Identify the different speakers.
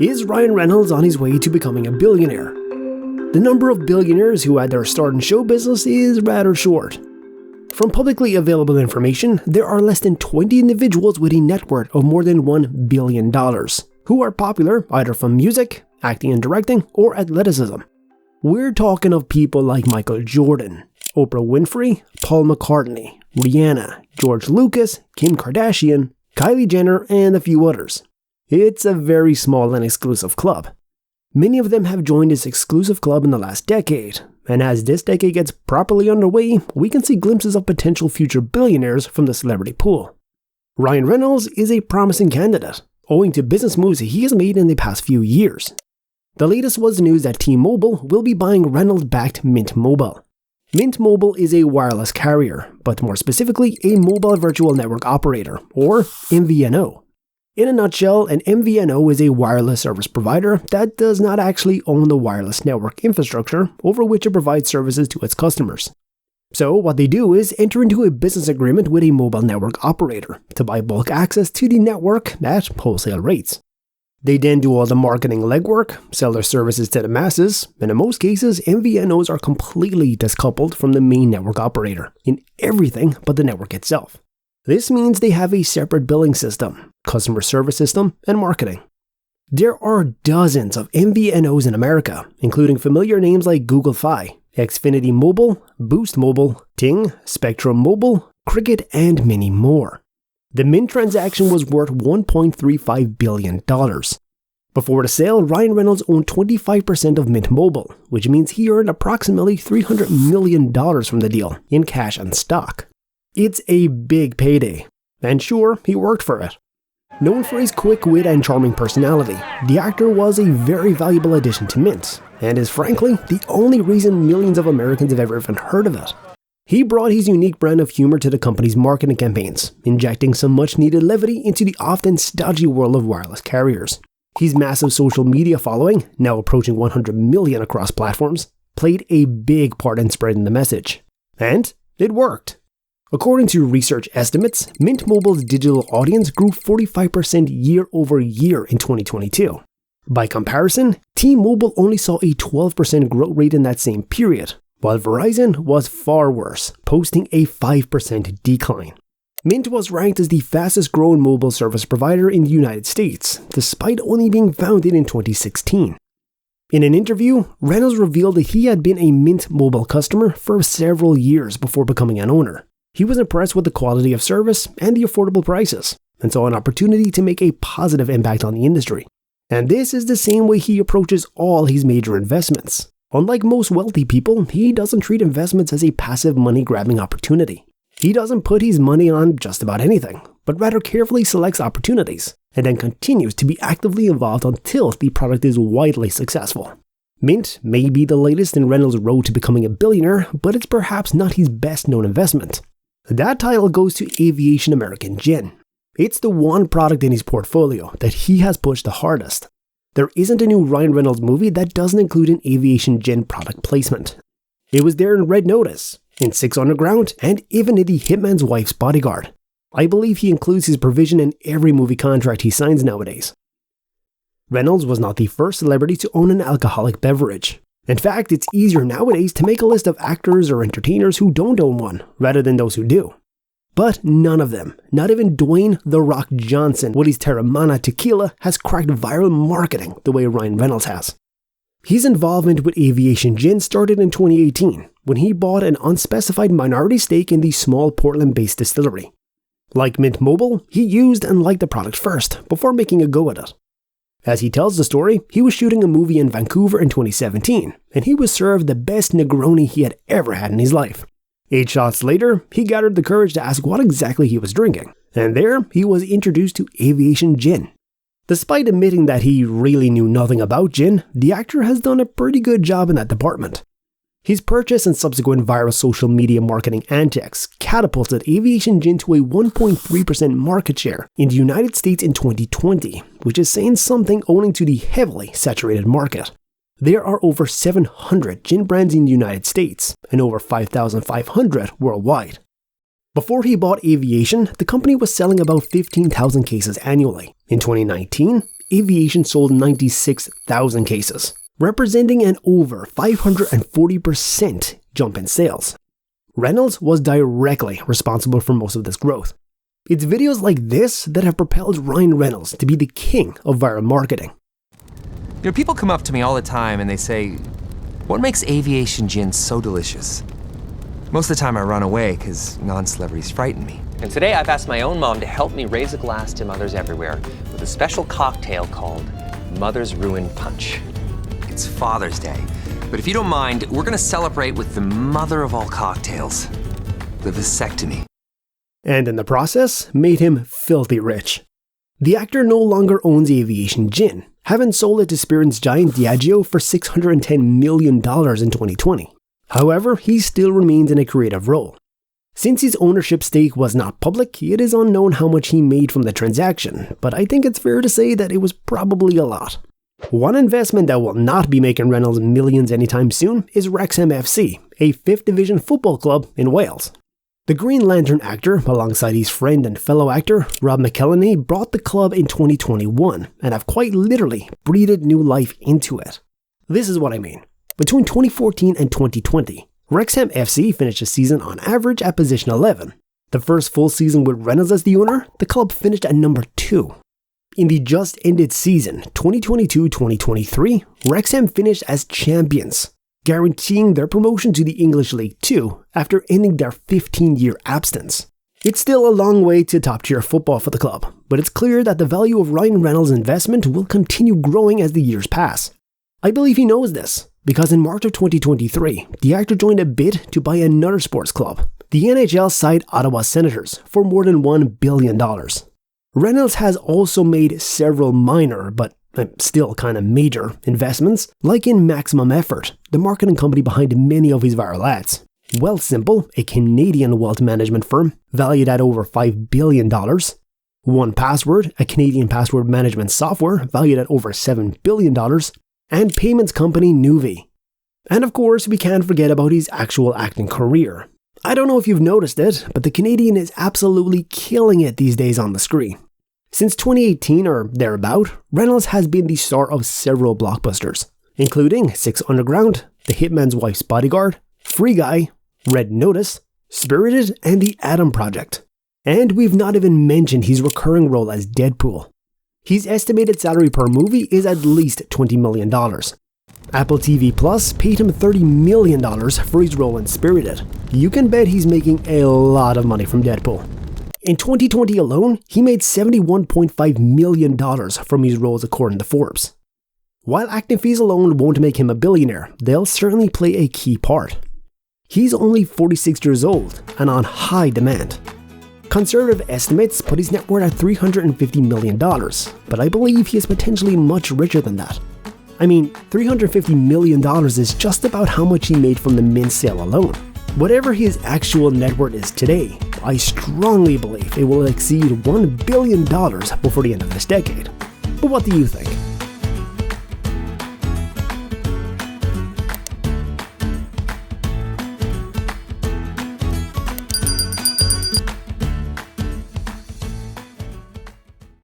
Speaker 1: Is Ryan Reynolds on his way to becoming a billionaire? The number of billionaires who had their start in show business is rather short. From publicly available information, there are less than 20 individuals with a net worth of more than $1 billion, who are popular either from music, acting and directing, or athleticism. We're talking of people like Michael Jordan, Oprah Winfrey, Paul McCartney, Rihanna, George Lucas, Kim Kardashian, Kylie Jenner, and a few others. It's a very small and exclusive club. Many of them have joined this exclusive club in the last decade, and as this decade gets properly underway, we can see glimpses of potential future billionaires from the celebrity pool. Ryan Reynolds is a promising candidate, owing to business moves he has made in the past few years. The latest was the news that T-Mobile will be buying Reynolds-backed Mint Mobile. Mint Mobile is a wireless carrier, but more specifically a mobile virtual network operator, or MVNO. In a nutshell, an MVNO is a wireless service provider that does not actually own the wireless network infrastructure over which it provides services to its customers. So what they do is enter into a business agreement with a mobile network operator to buy bulk access to the network at wholesale rates. They then do all the marketing legwork, sell their services to the masses, and in most cases, MVNOs are completely decoupled from the main network operator in everything but the network itself. This means they have a separate billing system, customer service system, and marketing. There are dozens of MVNOs in America, including familiar names like Google Fi, Xfinity Mobile, Boost Mobile, Ting, Spectrum Mobile, Cricket, and many more. The Mint transaction was worth $1.35 billion. Before the sale, Ryan Reynolds owned 25% of Mint Mobile, which means he earned approximately $300 million from the deal in cash and stock. It's a big payday, and sure, he worked for it. Known for his quick wit and charming personality, the actor was a very valuable addition to Mint, and is frankly the only reason millions of Americans have ever even heard of it. He brought his unique brand of humor to the company's marketing campaigns, injecting some much-needed levity into the often stodgy world of wireless carriers. His massive social media following, now approaching 100 million across platforms, played a big part in spreading the message. And it worked. According to research estimates, Mint Mobile's digital audience grew 45% year over year in 2022. By comparison, T-Mobile only saw a 12% growth rate in that same period, while Verizon was far worse, posting a 5% decline. Mint was ranked as the fastest growing mobile service provider in the United States, despite only being founded in 2016. In an interview, Reynolds revealed that he had been a Mint Mobile customer for several years before becoming an owner. He was impressed with the quality of service and the affordable prices, and saw an opportunity to make a positive impact on the industry. And this is the same way he approaches all his major investments. Unlike most wealthy people, he doesn't treat investments as a passive money-grabbing opportunity. He doesn't put his money on just about anything, but rather carefully selects opportunities, and then continues to be actively involved until the product is widely successful. Mint may be the latest in Reynolds' road to becoming a billionaire, but it's perhaps not his best-known investment. That title goes to Aviation Gin. It's the one product in his portfolio that he has pushed the hardest. There isn't a new Ryan Reynolds movie that doesn't include an Aviation Gin product placement. It was there in Red Notice, in 6 Underground, and even in The Hitman's Wife's Bodyguard. I believe he includes his provision in every movie contract he signs nowadays. Reynolds was not the first celebrity to own an alcoholic beverage. In fact, it's easier nowadays to make a list of actors or entertainers who don't own one, rather than those who do. But none of them, not even Dwayne "The Rock" Johnson with his Terramana tequila, has cracked viral marketing the way Ryan Reynolds has. His involvement with Aviation Gin started in 2018, when he bought an unspecified minority stake in the small Portland-based distillery. Like Mint Mobile, he used and liked the product first, before making a go at it. As he tells the story, he was shooting a movie in Vancouver in 2017, and he was served the best Negroni he had ever had in his life. 8 shots later, he gathered the courage to ask what exactly he was drinking, and there he was introduced to Aviation Gin. Despite admitting that he really knew nothing about gin, the actor has done a pretty good job in that department. His purchase and subsequent viral social media marketing antics catapulted Aviation Gin to a 1.3% market share in the United States in 2020, which is saying something owing to the heavily saturated market. There are over 700 gin brands in the United States and over 5,500 worldwide. Before he bought Aviation, the company was selling about 15,000 cases annually. In 2019, Aviation sold 96,000 cases, representing an over 540% jump in sales. Reynolds was directly responsible for most of this growth. It's videos like this that have propelled Ryan Reynolds to be the king of viral marketing.
Speaker 2: You know, people come up to me all the time and they say, "What makes Aviation Gin so delicious?" Most of the time I run away because non-celebrities frighten me.
Speaker 3: And today I've asked my own mom to help me raise a glass to mothers everywhere with a special cocktail called Mother's Ruin Punch.
Speaker 2: It's Father's Day, but if you don't mind, we're gonna celebrate with the mother of all cocktails, the vasectomy.
Speaker 1: And in the process, made him filthy rich. The actor no longer owns Aviation Gin, having sold it to spirits giant Diageo for $610 million in 2020. However, he still remains in a creative role. Since his ownership stake was not public, it is unknown how much he made from the transaction, but I think it's fair to say that it was probably a lot. One investment that will not be making Reynolds millions anytime soon is Wrexham FC, a 5th Division football club in Wales. The Green Lantern actor, alongside his friend and fellow actor, Rob McElhenney, brought the club in 2021 and have quite literally breathed new life into it. This is what I mean. Between 2014 and 2020, Wrexham FC finished the season on average at position 11. The first full season with Reynolds as the owner, the club finished at number 2. In the just ended season, 2022-2023, Wrexham finished as champions, guaranteeing their promotion to the English League 2 after ending their 15-year absence. It's still a long way to top-tier football for the club, but it's clear that the value of Ryan Reynolds' investment will continue growing as the years pass. I believe he knows this, because in March of 2023, the actor joined a bid to buy another sports club, the NHL side Ottawa Senators, for more than $1 billion. Reynolds has also made several minor, but still kind of major investments, like in Maximum Effort, the marketing company behind many of his viral ads. Wealthsimple, a Canadian wealth management firm, valued at over $5 billion. 1Password, a Canadian password management software, valued at over $7 billion. And payments company Nuvi. And of course, we can't forget about his actual acting career. I don't know if you've noticed it, but the Canadian is absolutely killing it these days on the screen. Since 2018 or thereabout, Reynolds has been the star of several blockbusters, including 6 Underground, The Hitman's Wife's Bodyguard, Free Guy, Red Notice, Spirited, and The Atom Project. And we've not even mentioned his recurring role as Deadpool. His estimated salary per movie is at least $20 million. Apple TV Plus paid him $30 million for his role in Spirited. You can bet he's making a lot of money from Deadpool. In 2020 alone, he made $71.5 million from his roles according to Forbes. While acting fees alone won't make him a billionaire, they'll certainly play a key part. He's only 46 years old and on high demand. Conservative estimates put his net worth at $350 million, but I believe he is potentially much richer than that. I mean, $350 million is just about how much he made from the Mint sale alone. Whatever his actual net worth is today, I strongly believe it will exceed $1 billion before the end of this decade. But what do you think?